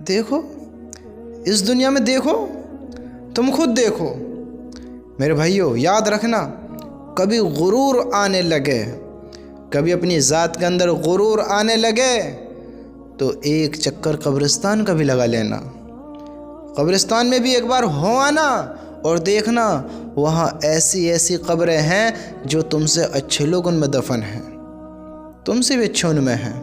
دیکھو اس دنیا میں، دیکھو تم خود دیکھو میرے بھائیو، یاد رکھنا کبھی غرور آنے لگے، کبھی اپنی ذات کے اندر غرور آنے لگے تو ایک چکر قبرستان کا بھی لگا لینا۔ قبرستان میں بھی ایک بار ہو آنا اور دیکھنا وہاں ایسی ایسی قبریں ہیں جو تم سے اچھے لوگ ان میں دفن ہیں، تم سے بھی اچھے ان میں ہیں،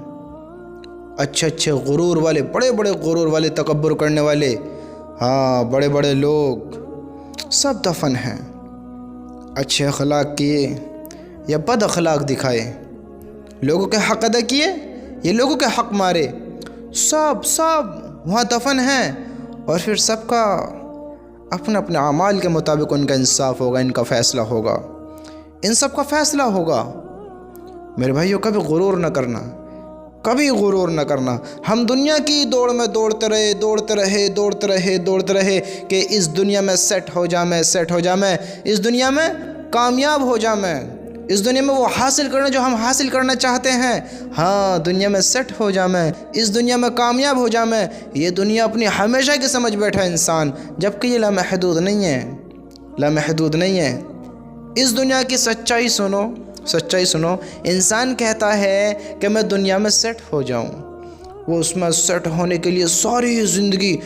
اچھے اچھے غرور والے، بڑے بڑے غرور والے، تکبر کرنے والے، ہاں بڑے بڑے لوگ سب دفن ہیں۔ اچھے اخلاق کیے یا بد اخلاق دکھائے، لوگوں کے حق ادا کیے یہ لوگوں کے حق مارے، سب وہاں دفن ہیں، اور پھر سب کا اپنے اپنے اعمال کے مطابق ان کا انصاف ہوگا، ان کا فیصلہ ہوگا، ان سب کا فیصلہ ہوگا۔ میرے بھائیو کبھی غرور نہ کرنا، کبھی غرور نہ کرنا۔ ہم دنیا کی دوڑ میں دوڑتے رہے کہ اس دنیا میں سیٹ ہو جا میں، اس دنیا میں کامیاب ہو جا میں، اس دنیا میں وہ حاصل کرنا جو ہم حاصل کرنا چاہتے ہیں، ہاں دنیا میں سیٹ ہو جا میں، اس دنیا میں کامیاب ہو جا میں۔ یہ دنیا اپنی ہمیشہ کی سمجھ بیٹھا انسان، جبکہ یہ لامحدود نہیں ہے، لامحدود نہیں ہے۔ اس دنیا کی سچائی سنو، انسان کہتا ہے کہ میں دنیا میں سیٹ ہو جاؤں، وہ اس میں سیٹ ہونے کے لیے ساری زندگی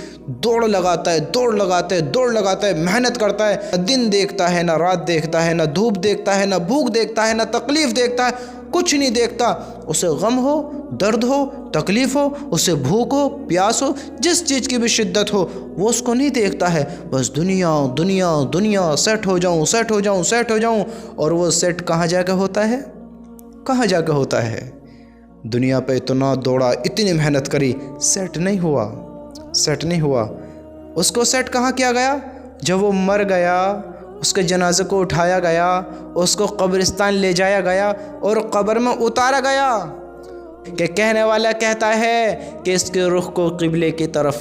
دوڑ لگاتا ہے، محنت کرتا ہے، دن دیکھتا ہے، نہ رات دیکھتا ہے، نہ دھوپ دیکھتا ہے، نہ بھوک دیکھتا ہے، نہ تکلیف دیکھتا ہے، کچھ نہیں دیکھتا۔ اسے غم ہو، درد ہو، تکلیف ہو، اسے بھوک ہو، پیاس ہو، جس چیز کی بھی شدت ہو وہ اس کو نہیں دیکھتا ہے، بس دنیا، سیٹ ہو جاؤں۔ اور وہ سیٹ کہاں جا کے ہوتا ہے؟ دنیا پہ اتنا دوڑا، اتنی محنت کری، سیٹ نہیں ہوا۔ اس کو سیٹ کہاں کیا گیا؟ جب وہ مر گیا، اس کے جنازے کو اٹھایا گیا، اس کو قبرستان لے جایا گیا اور قبر میں اتارا گیا کہ کہنے والا کہتا ہے کہ اس کے رخ کو قبلے کی طرف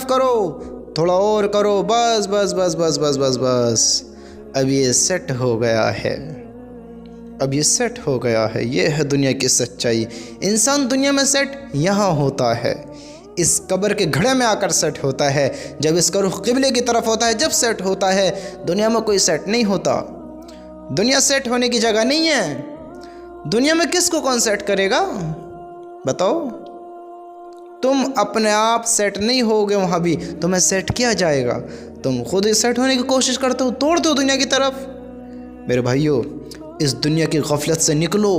کرو، تھوڑا اور کرو، بس اب یہ سیٹ ہو گیا ہے۔ یہ ہے دنیا کی سچائی۔ انسان دنیا میں سیٹ یہاں ہوتا ہے، اس قبر کے گھڑے میں آ کر سیٹ ہوتا ہے، جب اس کا رخ قبلے کی طرف ہوتا ہے، جب سیٹ ہوتا ہے۔ دنیا میں کوئی سیٹ نہیں ہوتا، دنیا سیٹ ہونے کی جگہ نہیں ہے۔ دنیا میں کس کو کون سیٹ کرے گا بتاؤ؟ تم اپنے آپ سیٹ نہیں ہوگے، وہاں بھی تمہیں سیٹ کیا جائے گا۔ تم خود ہی سیٹ ہونے کی کوشش کرتے ہو، توڑ دو دنیا کی طرف۔ میرے بھائیو اس دنیا کی غفلت سے نکلو،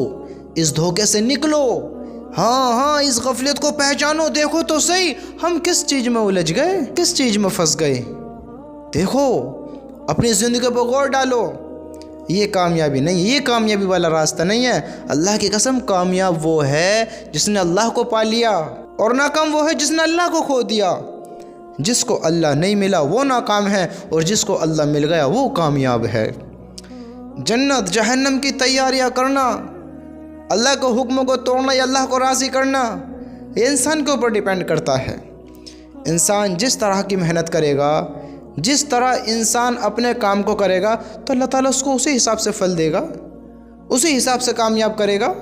اس دھوکے سے نکلو، ہاں اس غفلت کو پہچانو۔ دیکھو تو صحیح ہم کس چیز میں الجھ گئے، کس چیز میں پھنس گئے۔ دیکھو اپنی زندگی پر غور ڈالو، یہ کامیابی نہیں ہے، یہ کامیابی والا راستہ نہیں ہے۔ اللہ کی قسم کامیاب وہ ہے جس نے اللہ کو پا لیا، اور ناکام وہ ہے جس نے اللہ کو کھو دیا۔ جس کو اللہ نہیں ملا وہ ناکام ہے، اور جس کو اللہ مل گیا وہ کامیاب ہے۔ جنت جہنم کی تیاریاں کرنا، اللہ کے حکم کو توڑنا یا اللہ کو راضی کرنا، یہ انسان کے اوپر ڈیپینڈ کرتا ہے۔ انسان جس طرح کی محنت کرے گا، جس طرح انسان اپنے کام کو کرے گا تو اللہ تعالیٰ اس کو اسی حساب سے پھل دے گا، اسی حساب سے کامیاب کرے گا،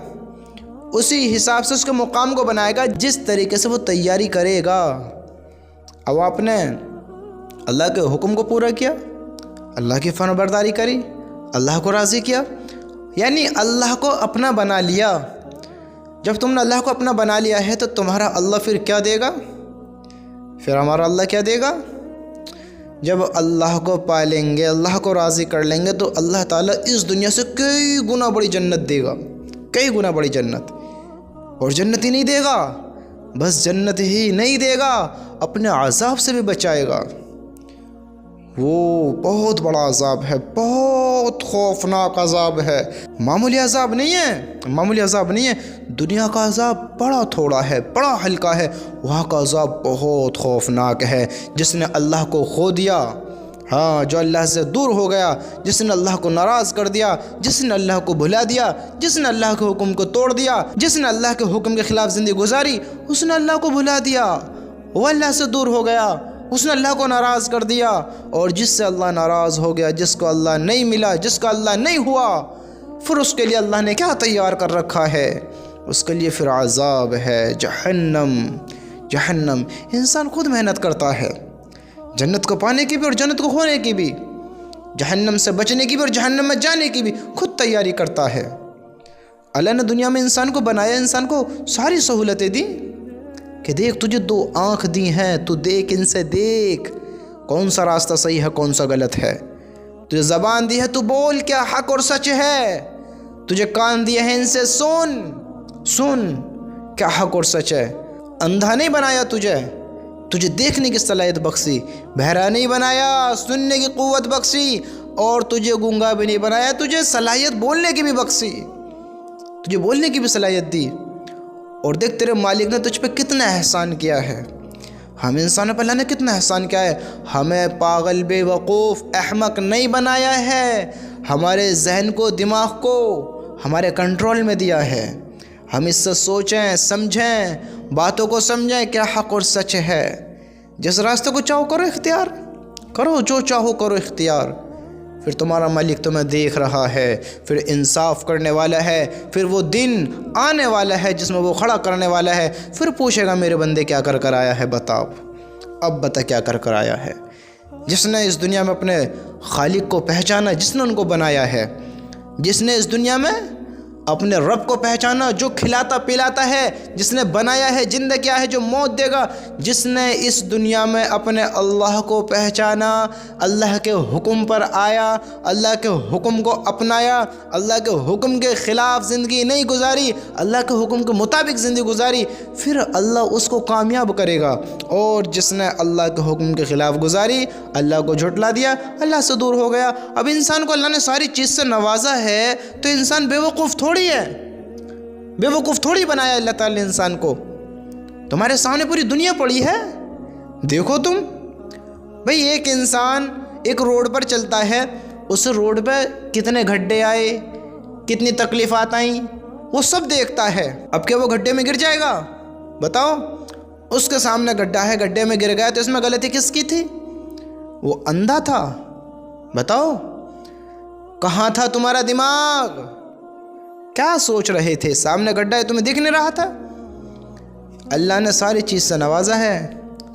اسی حساب سے اس کے مقام کو بنائے گا جس طریقے سے وہ تیاری کرے گا۔ اب آپ نے اللہ کے حکم کو پورا کیا، اللہ کی فرمان برداری کری، اللہ کو راضی کیا، یعنی اللہ کو اپنا بنا لیا۔ جب تم نے اللہ کو اپنا بنا لیا ہے تو تمہارا اللہ پھر کیا دے گا؟ پھر ہمارا اللہ کیا دے گا؟ جب اللہ کو پا لیں گے، اللہ کو راضی کر لیں گے تو اللہ تعالیٰ اس دنیا سے کئی گنا بڑی جنت دے گا، کئی گنا بڑی جنت۔ اور جنت ہی نہیں دے گا، بس جنت ہی نہیں دے گا، اپنے عذاب سے بھی بچائے گا۔ وہ بہت بڑا عذاب ہے، بہت خوفناک عذاب ہے، معمولی عذاب نہیں ہے۔ دنیا کا عذاب بڑا تھوڑا ہے، بڑا ہلکا ہے، وہاں کا عذاب بہت خوفناک ہے۔ جس نے اللہ کو کھو دیا، ہاں جو اللہ سے دور ہو گیا، جس نے اللہ کو ناراض کر دیا، جس نے اللہ کو بھلا دیا، جس نے اللہ کے حکم کو توڑ دیا، جس نے اللہ کے حکم کے خلاف زندگی گزاری، اس نے اللہ کو بھلا دیا، وہ اللہ سے دور ہو گیا، اس نے اللہ کو ناراض کر دیا۔ اور جس سے اللہ ناراض ہو گیا، جس کو اللہ نہیں ملا، جس کا اللہ نہیں ہوا، پھر اس کے لیے اللہ نے کیا تیار کر رکھا ہے؟ اس کے لیے پھر عذاب ہے، جہنم۔ جہنم انسان خود محنت کرتا ہے، جنت کو پانے کی بھی اور جنت کو کھونے کی بھی، جہنم سے بچنے کی بھی اور جہنم میں جانے کی بھی خود تیاری کرتا ہے۔ اللہ نے دنیا میں انسان کو بنایا، انسان کو ساری سہولتیں دی کہ دیکھ تجھے 2 آنکھ دی ہیں، تو دیکھ، ان سے دیکھ کون سا راستہ صحیح ہے کون سا غلط ہے۔ تجھے زبان دی ہے، تو بول کیا حق اور سچ ہے۔ تجھے کان دیے ہیں، ان سے سن کیا حق اور سچ ہے۔ اندھا نہیں بنایا تجھے دیکھنے کی صلاحیت بخشی، بہرا نہیں بنایا، سننے کی قوت بخشی، اور تجھے گونگا بھی نہیں بنایا، تجھے صلاحیت بولنے کی بھی بخشی، تجھے بولنے کی بھی صلاحیت دی۔ اور دیکھ تیرے مالک نے تجھ پہ کتنا احسان کیا ہے۔ ہم انسانوں پہ اللہ نے کتنا احسان کیا ہے، ہمیں پاگل، بے وقوف، احمق نہیں بنایا ہے، ہمارے ذہن کو، دماغ کو ہمارے کنٹرول میں دیا ہے۔ ہم اس سے سوچیں، سمجھیں، باتوں کو سمجھیں کیا حق اور سچ ہے۔ جس راستے کو چاہو کرو اختیار، کرو جو چاہو کرو اختیار، پھر تمہارا مالک تمہیں دیکھ رہا ہے، پھر انصاف کرنے والا ہے، پھر وہ دن آنے والا ہے جس میں وہ کھڑا کرنے والا ہے، پھر پوچھے گا میرے بندے کیا کر کر آیا ہے، بتاؤ اب بتا کیا کر کر آیا ہے۔ جس نے اس دنیا میں اپنے خالق کو پہچانا، جس نے ان کو بنایا ہے، جس نے اس دنیا میں اپنے رب کو پہچانا جو کھلاتا پلاتا ہے، جس نے بنایا ہے، زندہ کیا ہے، جو موت دے گا، جس نے اس دنیا میں اپنے اللہ کو پہچانا، اللہ کے حکم پر آیا، اللہ کے حکم کو اپنایا، اللہ کے حکم کے خلاف زندگی نہیں گزاری، اللہ کے حکم کے مطابق زندگی گزاری، پھر اللہ اس کو کامیاب کرے گا۔ اور جس نے اللہ کے حکم کے خلاف گزاری، اللہ کو جھٹلا دیا، اللہ سے دور ہو گیا۔ اب انسان کو اللہ نے ساری چیز سے نوازا ہے تو انسان بے وقوف تھوڑی ہے، بے وقوف تھوڑی بنایا اللہ تعالی نے انسان کو۔ تمہارے سامنے پوری دنیا پڑی ہے، دیکھو تم بھئی، ایک انسان ایک روڈ پر چلتا ہے، اس روڈ پہ کتنے گھڈے آئے، کتنی تکلیفات آئیں، وہ سب دیکھتا ہے۔ اب کیا وہ گھڈے میں گر جائے گا؟ بتاؤ، اس کے سامنے گڈھا ہے، گڈھے میں گر گیا تو اس میں غلطی کس کی تھی؟ وہ اندھا تھا۔ بتاؤ کہاں تھا تمہارا دماغ؟ کیا سوچ رہے تھے؟ سامنے گڈھا ہے، تمہیں دکھ نہیں رہا تھا؟ اللہ نے ساری چیز سے نوازا ہے،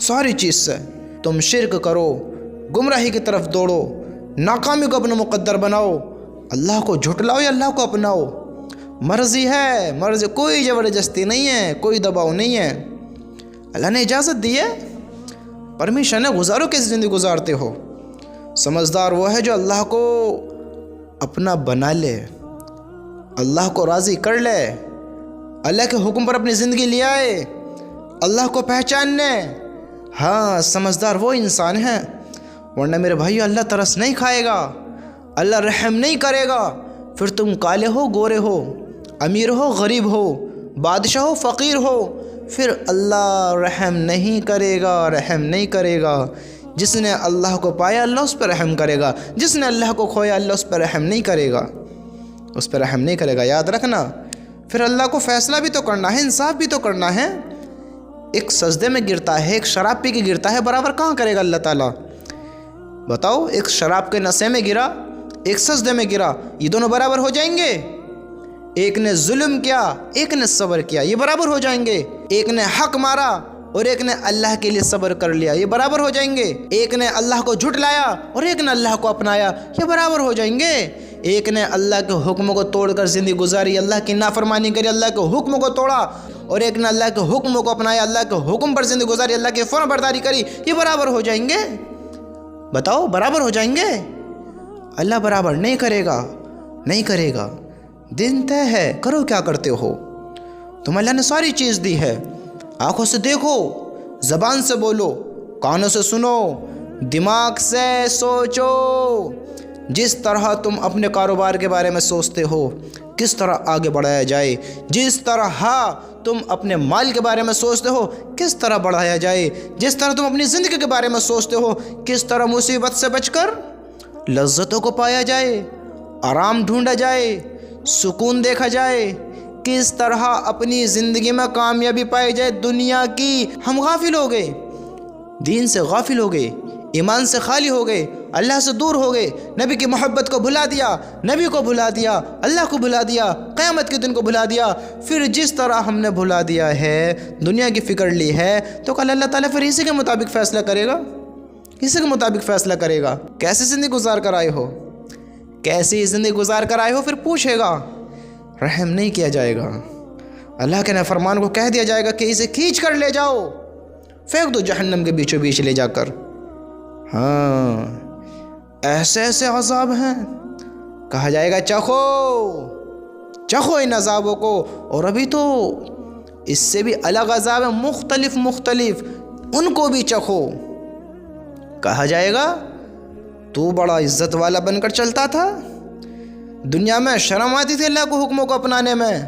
ساری چیز سے۔ تم شرک کرو، گمراہی کی طرف دوڑو، ناکامی کو اپنا مقدر بناؤ، اللہ کو جھٹلاؤ یا اللہ کو اپناؤ، مرضی ہے، مرضی، کوئی زبردستی نہیں ہے، کوئی دباؤ نہیں ہے۔ اللہ نے اجازت دی ہے، پرمیشن ہے، گزارو کیسی زندگی گزارتے ہو۔ سمجھدار وہ ہے جو اللہ کو اپنا بنا لے، اللہ کو راضی کر لے، اللہ کے حکم پر اپنی زندگی لے آئے، اللہ کو پہچاننے۔ ہاں، سمجھدار وہ انسان ہے، ورنہ میرے بھائیو اللہ ترس نہیں کھائے گا، اللہ رحم نہیں کرے گا۔ پھر تم کالے ہو، گورے ہو، امیر ہو، غریب ہو، بادشاہ ہو، فقیر ہو، پھر اللہ رحم نہیں کرے گا، رحم نہیں کرے گا۔ جس نے اللہ کو پایا اللہ اس پہ رحم کرے گا، جس نے اللہ کو کھویا اللہ اس پہ رحم نہیں کرے گا، اس پہ رحم نہیں کرے گا، یاد رکھنا۔ پھر اللہ کو فیصلہ بھی تو کرنا ہے، انصاف بھی تو کرنا ہے۔ ایک سجدے میں گرتا ہے، ایک شراب پی کے گرتا ہے، برابر کہاں کرے گا اللہ تعالیٰ؟ بتاؤ، ایک شراب کے نشے میں گرا، ایک سجدے میں گرا، یہ دونوں برابر ہو جائیں گے؟ ایک نے ظلم کیا، ایک نے صبر کیا، یہ برابر ہو جائیں گے؟ ایک نے حق مارا اور ایک نے اللہ کے لیے صبر کر لیا، یہ برابر ہو جائیں گے؟ ایک نے اللہ کو جھٹلایا اور ایک نے اللہ کو اپنایا، یہ برابر ہو جائیں گے؟ ایک نے اللہ کے حکم کو توڑ کر زندگی گزاری، اللہ کی نافرمانی کری، اللہ کے حکم کو توڑا، اور ایک نے اللہ کے حکم کو اپنایا، اللہ کے حکم پر زندگی گزاری، اللہ کی فرمان برداری کری، یہ برابر ہو جائیں گے؟ بتاؤ، برابر ہو جائیں گے؟ اللہ برابر نہیں کرے گا، نہیں کرے گا۔ دن طے ہے، کرو کیا کرتے ہو۔ تم اللہ نے ساری چیز دی ہے، آنکھوں سے دیکھو، زبان سے بولو، کانوں سے سنو، دماغ سے سوچو۔ جس طرح تم اپنے کاروبار کے بارے میں سوچتے ہو کس طرح آگے بڑھایا جائے، جس طرح تم اپنے مال کے بارے میں سوچتے ہو کس طرح بڑھایا جائے، جس طرح تم اپنی زندگی کے بارے میں سوچتے ہو کس طرح مصیبت سے بچ کر لذتوں کو پایا جائے، آرام ڈھونڈا جائے، سکون دیکھا جائے، کس طرح اپنی زندگی میں کامیابی پائی جائے دنیا کی۔ ہم غافل ہو گئے، دین سے غافل ہو گئے، ایمان سے خالی ہو گئے، اللہ سے دور ہو گئے، نبی کی محبت کو بھلا دیا، نبی کو بھلا دیا، اللہ کو بھلا دیا، قیامت کے دن کو بھلا دیا، پھر جس طرح ہم نے بھلا دیا ہے، دنیا کی فکر لی ہے، تو کل اللہ تعالیٰ پھر اسی کے مطابق فیصلہ کرے گا، اسی کے مطابق فیصلہ کرے گا۔ کیسی زندگی گزار کر آئے ہو، کیسی زندگی گزار کر آئے ہو، پھر پوچھے گا، رحم نہیں کیا جائے گا۔ اللہ کے نافرمان کو کہہ دیا جائے گا کہ اسے کھینچ کر لے جاؤ، پھینک دو جہنم کے بیچوں بیچ لے جا کر۔ ہاں، ایسے ایسے عذاب ہیں، کہا جائے گا چکھو چکھو ان عذابوں کو، اور ابھی تو اس سے بھی الگ عذاب ہے، مختلف ان کو بھی چکھو۔ کہا جائے گا تو بڑا عزت والا بن کر چلتا تھا، دنیا میں شرم آتی تھی اللہ کو حکموں کو اپنانے میں،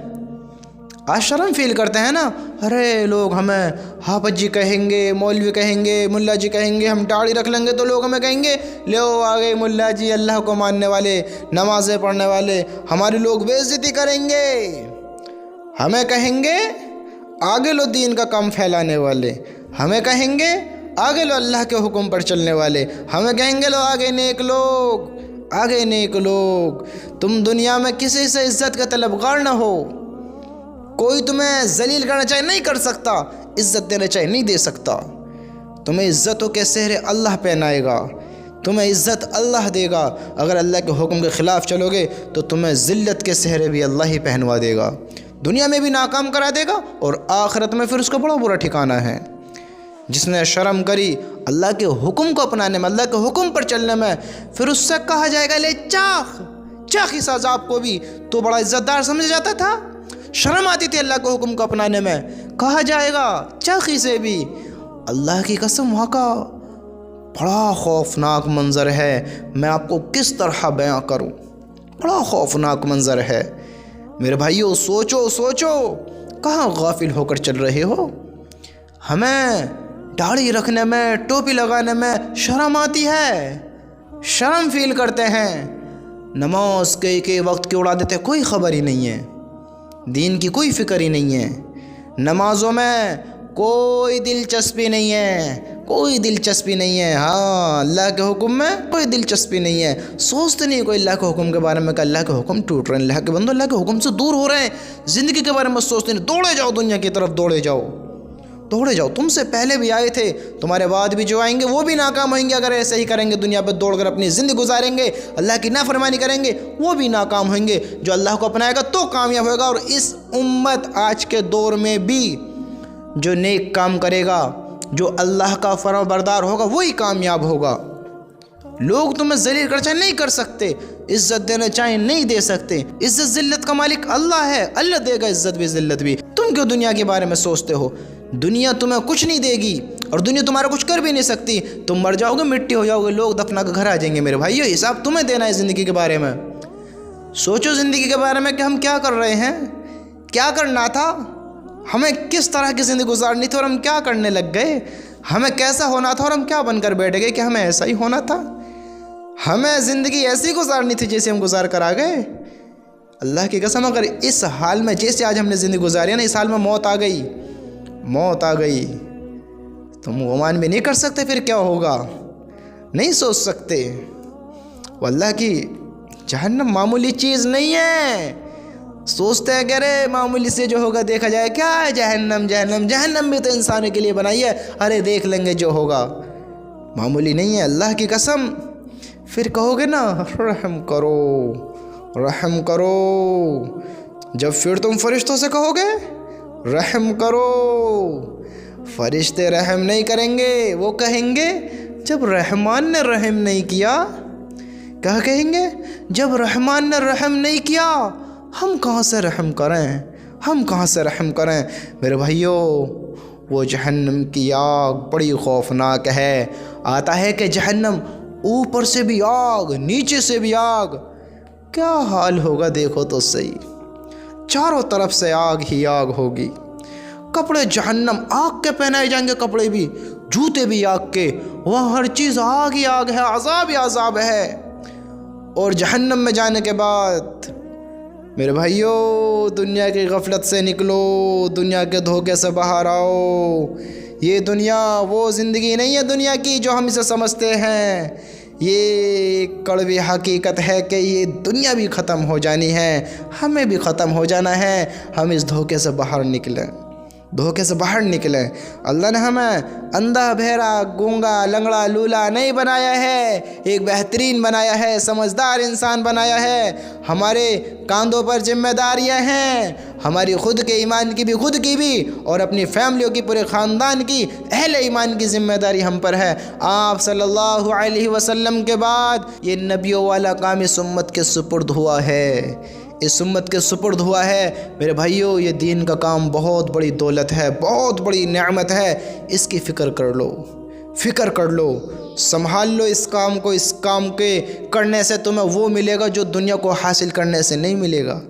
آج شرم فیل کرتے ہیں نا، ارے لوگ ہمیں حافظ جی کہیں گے، مولوی کہیں گے، ملا جی کہیں گے، ہم داڑھی رکھ لیں گے تو لوگ ہمیں کہیں گے لو آ گئے ملا جی، اللہ کو ماننے والے، نمازیں پڑھنے والے، ہماری لوگ بے عزتی کریں گے، ہمیں کہیں گے آگے لو دین کا کام پھیلانے والے، ہمیں کہیں گے آگے لو اللہ کے حکم پر چلنے والے، ہمیں کہیں گے لو آگے نیک لوگ، آگے نیک لوگ۔ تم دنیا میں کسی سے عزت کا طلبگار نہ ہو، کوئی تمہیں ذلیل کرنا چاہے نہیں کر سکتا، عزت دینا چاہے نہیں دے سکتا، تمہیں عزتوں کے سہرے اللہ پہنائے گا، تمہیں عزت اللہ دے گا، اگر اللہ کے حکم کے خلاف چلو گے تو تمہیں ذلت کے سہرے بھی اللہ ہی پہنوا دے گا، دنیا میں بھی ناکام کرا دے گا، اور آخرت میں پھر اس کا بڑا برا ٹھکانہ ہے۔ جس نے شرم کری اللہ کے حکم کو اپنانے میں، اللہ کے حکم پر چلنے میں، پھر اس سے کہا جائے گا لے چاخ اس عذاب کو بھی، تو بڑا عزت دار سمجھا جاتا تھا، شرم آتی تھی اللہ کے حکم کو اپنانے میں، کہا جائے گا چاخی سے بھی۔ اللہ کی قسم وہاں کا بڑا خوفناک منظر ہے، میں آپ کو کس طرح بیان کروں، بڑا خوفناک منظر ہے۔ میرے بھائیو سوچو کہاں غافل ہو کر چل رہے ہو؟ ہمیں داڑھی رکھنے میں، ٹوپی لگانے میں شرم آتی ہے، شرم فیل کرتے ہیں، نماز کے وقت کی اڑا دیتے، کوئی خبر ہی نہیں ہے، دین کی کوئی فکر ہی نہیں ہے، نمازوں میں کوئی دلچسپی نہیں ہے، کوئی دلچسپی نہیں ہے، ہاں اللہ کے حکم میں کوئی دلچسپی نہیں ہے، سوچتے نہیں کوئی اللہ کے حکم کے بارے میں کہ اللہ کے حکم ٹوٹ رہے ہیں، اللہ کے بندو اللہ کے حکم سے دور ہو رہے ہیں، زندگی کے بارے میں سوچتے نہیں، دوڑے جاؤ دنیا کی طرف، دوڑے جاؤ، تم سے پہلے بھی آئے تھے، تمہارے بعد بھی جو آئیں گے وہ بھی ناکام ہوئیں گے، اگر ایسے ہی کریں گے دنیا پہ دوڑ کر اپنی زندگی گزاریں گے، اللہ کی نافرمانی کریں گے، وہ بھی ناکام ہوئیں گے، جو اللہ کو اپنائے گا تو کامیاب ہوگا۔ اور اس امت آج کے دور میں بھی جو نیک کام کرے گا، جو اللہ کا فرمان بردار ہوگا، وہی کامیاب ہوگا۔ لوگ تمہیں ذلیل کر چاہے نہیں کر سکتے، عزت دینا چاہے نہیں دے سکتے، عزت ذلت کا مالک اللہ ہے، اللہ دے گا عزت بھی ذلت بھی۔ تم کیوں دنیا کے بارے میں سوچتے ہو؟ دنیا تمہیں کچھ نہیں دے گی، اور دنیا تمہارا کچھ کر بھی نہیں سکتی، تم مر جاؤ گے، مٹی ہو جاؤ گے، لوگ دفنا کے گھر آ جائیں گے۔ میرے بھائیو حساب تمہیں دینا ہے زندگی کے بارے میں، سوچو زندگی کے بارے میں کہ ہم کیا کر رہے ہیں، کیا کرنا تھا، ہمیں کس طرح کی زندگی گزارنی تھی اور ہم کیا کرنے لگ گئے، ہمیں کیسا ہونا تھا اور ہم کیا بن کر بیٹھ گئے کہ ہمیں ایسا ہی ہونا تھا، ہمیں زندگی ایسی گزارنی تھی جیسے ہم گزار کر آ گئے۔ اللہ کی قسم اگر اس حال میں جیسے آج ہم نے زندگی گزاری ہے نا، اس حال میں موت آ گئی، تم گمان بھی نہیں کر سکتے پھر کیا ہوگا، نہیں سوچ سکتے۔ واللہ کی جہنم معمولی چیز نہیں ہے، سوچتے ہیں کہ ارے معمولی سے جو ہوگا دیکھا جائے، کیا ہے جہنم بھی تو انسانوں کے لیے بنائی ہے، ارے دیکھ لیں گے جو ہوگا، معمولی نہیں ہے اللہ کی قسم۔ پھر کہو گے نا رحم کرو، جب پھر تم فرشتوں سے کہو گے رحم کرو، فرشتے رحم نہیں کریں گے، وہ کہیں گے جب رحمان نے رحم نہیں کیا، کیا کہیں گے؟ جب رحمان نے رحم نہیں کیا ہم کہاں سے رحم کریں؟ میرے بھائیو وہ جہنم کی آگ بڑی خوفناک ہے، آتا ہے کہ جہنم اوپر سے بھی آگ، نیچے سے بھی آگ، کیا حال ہوگا دیکھو تو صحیح، چاروں طرف سے آگ ہی آگ ہوگی، کپڑے جہنم آگ کے پہنائے جائیں گے، کپڑے بھی، جوتے بھی آگ کے، وہاں ہر چیز آگ ہی آگ ہے، عذاب ہی عذاب ہے۔ اور جہنم میں جانے کے بعد میرے بھائیو دنیا کی غفلت سے نکلو، دنیا کے دھوکے سے باہر آؤ، یہ دنیا وہ زندگی نہیں ہے دنیا کی جو ہم اسے سمجھتے ہیں، یہ کڑوی حقیقت ہے کہ یہ دنیا بھی ختم ہو جانی ہے، ہمیں بھی ختم ہو جانا ہے۔ ہم اس دھوکے سے باہر نکلیں، دھوکے سے باہر نکلیں۔ اللہ نے ہمیں اندھا، بہرا، گونگا، لنگڑا، لولا نہیں بنایا ہے، ایک بہترین بنایا ہے، سمجھدار انسان بنایا ہے۔ ہمارے کاندھوں پر ذمہ داریاں ہیں، ہماری خود کے ایمان کی بھی، خود کی بھی، اور اپنی فیملیوں کی، پورے خاندان کی، اہل ایمان کی ذمہ داری ہم پر ہے۔ آپ صلی اللہ علیہ وسلم کے بعد یہ نبیوں والا کام اس امت کے سپرد ہوا ہے، اس امت کے سپرد ہوا ہے۔ میرے بھائیوں، یہ دین کا کام بہت بڑی دولت ہے، بہت بڑی نعمت ہے، اس کی فکر کر لو، فکر کر لو، سنبھال لو اس کام کو۔ اس کام کے کرنے سے تمہیں وہ ملے گا جو دنیا کو حاصل کرنے سے نہیں ملے گا۔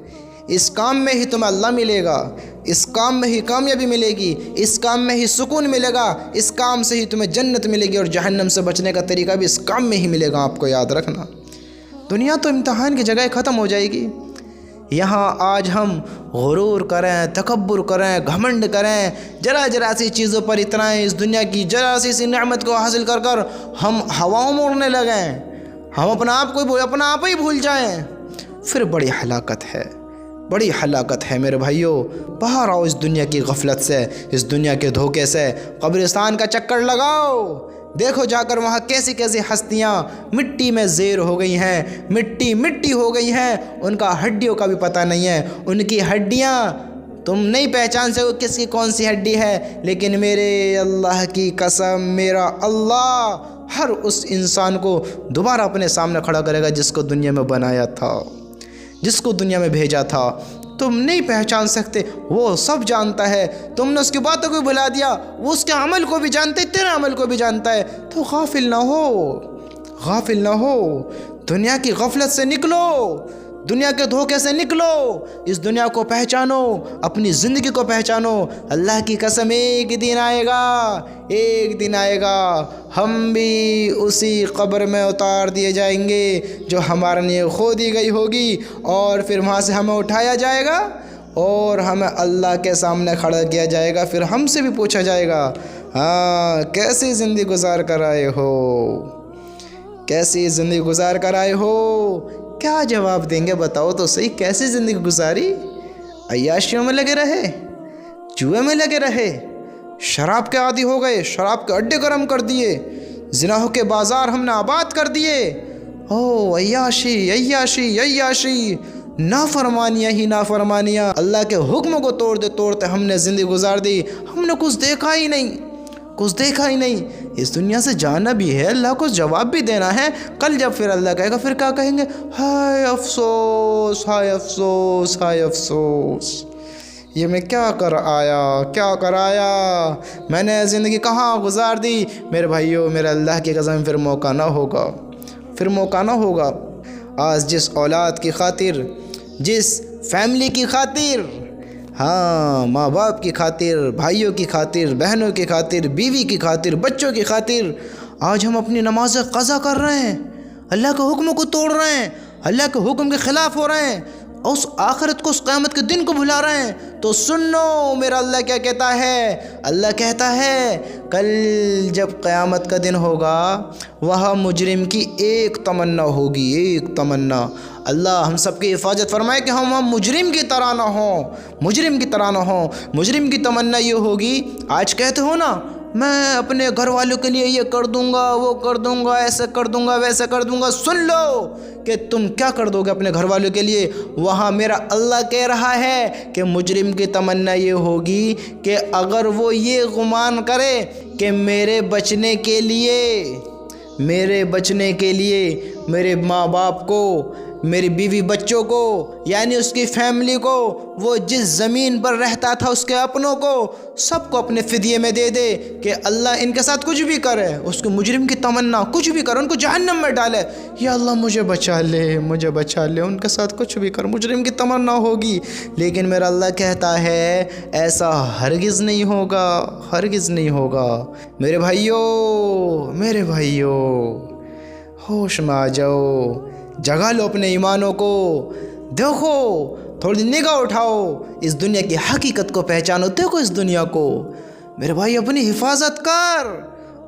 اس کام میں ہی تمہیں اللہ ملے گا، اس کام میں ہی کامیابی ملے گی، اس کام میں ہی سکون ملے گا، اس کام سے ہی تمہیں جنت ملے گی، اور جہنم سے بچنے کا طریقہ بھی اس کام میں ہی ملے گا۔ آپ کو یاد رکھنا، دنیا تو امتحان کی جگہ ختم ہو جائے گی۔ یہاں آج ہم غرور کریں، تکبر کریں، گھمنڈ کریں، ذرا سی چیزوں پر اترائیں، اس دنیا کی ذرا سی نعمت کو حاصل کر کر ہم ہواؤں میں اڑنے لگیں، ہم اپنا آپ ہی بھول جائیں، پھر بڑی ہلاکت ہے، بڑی ہلاکت ہے۔ میرے بھائیوں، باہر آؤ اس دنیا کی غفلت سے، اس دنیا کے دھوکے سے۔ قبرستان کا چکر لگاؤ، دیکھو جا کر وہاں کیسی کیسی ہستیاں مٹی میں زیر ہو گئی ہیں، مٹی ہو گئی ہیں، ان کا ہڈیوں کا بھی پتہ نہیں ہے، ان کی ہڈیاں تم نہیں پہچان سکو کس کی کون سی ہڈی ہے، لیکن میرے اللہ کی قسم، میرا اللہ ہر اس انسان کو دوبارہ اپنے سامنے کھڑا کرے گا جس کو دنیا میں بنایا تھا، جس کو دنیا میں بھیجا تھا۔ تم نہیں پہچان سکتے، وہ سب جانتا ہے، تم نے اس کی باتوں کو بھلا دیا، وہ اس کے عمل کو بھی جانتا ہے، تیرے عمل کو بھی جانتا ہے، تو غافل نہ ہو، غافل نہ ہو۔ دنیا کی غفلت سے نکلو، دنیا کے دھوکے سے نکلو، اس دنیا کو پہچانو، اپنی زندگی کو پہچانو۔ اللہ کی قسم، ایک دن آئے گا، ایک دن آئے گا، ہم بھی اسی قبر میں اتار دیے جائیں گے جو ہمارے لیے کھودی گئی ہوگی، اور پھر وہاں سے ہمیں اٹھایا جائے گا اور ہمیں اللہ کے سامنے کھڑا کیا جائے گا۔ پھر ہم سے بھی پوچھا جائے گا، ہاں کیسی زندگی گزار کر آئے ہو، کیسی زندگی گزار کر آئے ہو؟ کیا جواب دیں گے؟ بتاؤ تو صحیح، کیسی زندگی گزاری؟ عیاشیوں میں لگے رہے، جوئے میں لگے رہے، شراب کے عادی ہو گئے، شراب کے اڈے گرم کر دیے، زناحوں کے بازار ہم نے آباد کر دیے۔ او عیاشی، عیاشی، عیاشی، نافرمانیاں ہی نافرمانیاں، اللہ کے حکموں کو توڑتے ہم نے زندگی گزار دی، ہم نے کچھ دیکھا ہی نہیں، کچھ دیکھا ہی نہیں۔ اس دنیا سے جانا بھی ہے، اللہ کو جواب بھی دینا ہے۔ کل جب پھر اللہ کہے گا، پھر کیا کہیں گے؟ ہائے افسوس، ہائے افسوس، ہائے افسوس، یہ میں کیا کر آیا، کیا کر آیا، میں نے زندگی کہاں گزار دی؟ میرے بھائیوں، میرے اللہ کی قسم، پھر موقع نہ ہوگا، پھر موقع نہ ہوگا۔ آج جس اولاد کی خاطر، جس فیملی کی خاطر، ہاں ماں باپ کی خاطر، بھائیوں کی خاطر، بہنوں کی خاطر، بیوی کی خاطر، بچوں کی خاطر آج ہم اپنی نمازیں قضا کر رہے ہیں، اللہ کے حکموں کو توڑ رہے ہیں، اللہ کے حکم کے خلاف ہو رہے ہیں، اس آخرت کو، اس قیامت کے دن کو بھلا رہے ہیں، تو سن لو میرا اللہ کیا کہتا ہے۔ اللہ کہتا ہے کل جب قیامت کا دن ہوگا، وہاں مجرم کی ایک تمنا ہوگی، ایک تمنا۔ اللہ ہم سب کی حفاظت فرمائے کہ ہم مجرم کی طرح نہ ہوں، مجرم کی طرح نہ ہوں۔ مجرم کی تمنا یہ ہوگی، آج کہتے ہو نا، میں اپنے گھر والوں کے لیے یہ کر دوں گا، وہ کر دوں گا، ایسے کر دوں گا، ویسے کر دوں گا۔ سن لو کہ تم کیا کر دو گے اپنے گھر والوں کے لیے۔ وہاں میرا اللہ کہہ رہا ہے کہ مجرم کی تمنا یہ ہوگی کہ اگر وہ یہ گمان کرے کہ میرے بچنے کے لیے، میرے ماں باپ کو، میری بیوی بچوں کو، یعنی اس کی فیملی کو، وہ جس زمین پر رہتا تھا اس کے اپنوں کو، سب کو اپنے فدیے میں دے دے، کہ اللہ ان کے ساتھ کچھ بھی کرے، اس کو مجرم کی تمنا کچھ بھی کرے، ان کو جہنم میں ڈالے، یا اللہ مجھے بچا لے، مجھے بچا لے، ان کے ساتھ کچھ بھی کر، مجرم کی تمنا ہوگی۔ لیکن میرا اللہ کہتا ہے ایسا ہرگز نہیں ہوگا، ہرگز نہیں ہوگا۔ میرے بھائیوں، ہوش میں آ جاؤ، جگا لو اپنے ایمانوں کو، دیکھو، تھوڑی نگاہ اٹھاؤ، اس دنیا کی حقیقت کو پہچانو، دیکھو اس دنیا کو۔ میرے بھائی اپنی حفاظت کر،